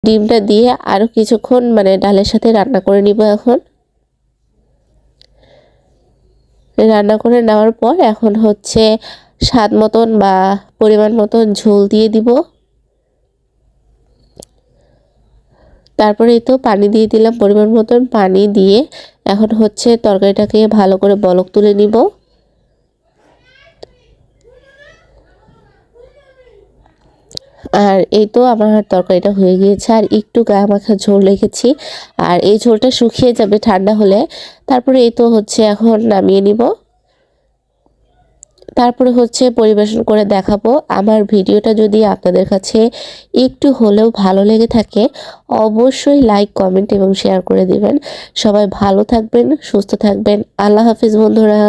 ডিমটা দিয়ে আরও কিছুক্ষণ মানে ডালের সাথে রান্না করে নিব। এখন রান্না করে নেওয়ার পর এখন হচ্ছে স্বাদ মতন বা পরিমাণ মতন ঝোল দিয়ে দিব। তারপরে তো পানি দিয়ে দিলাম, পরিমাণ মতন পানি দিয়ে এখন হচ্ছে তরকারিটাকে ভালো করে বলক তুলে নিব। আর এই তো আমার তরকারিটা হয়ে গিয়েছে, আর একটু গায়ে মাখা ঝোল রেখেছি, আর এই ঝোলটা শুকিয়ে যাবে ঠান্ডা হলে। তারপরে এই তো হচ্ছে এখন নামিয়ে নিব। তারপরে হচ্ছে পরিবেশন করে দেখাবো। আমার ভিডিওটা যদি আপনাদের কাছে একটু হলেও ভালো লেগে থাকে অবশ্যই লাইক, কমেন্ট এবং শেয়ার করে দিবেন। সবাই ভালো থাকবেন, সুস্থ থাকবেন। আল্লাহ হাফিজ বন্ধুরা।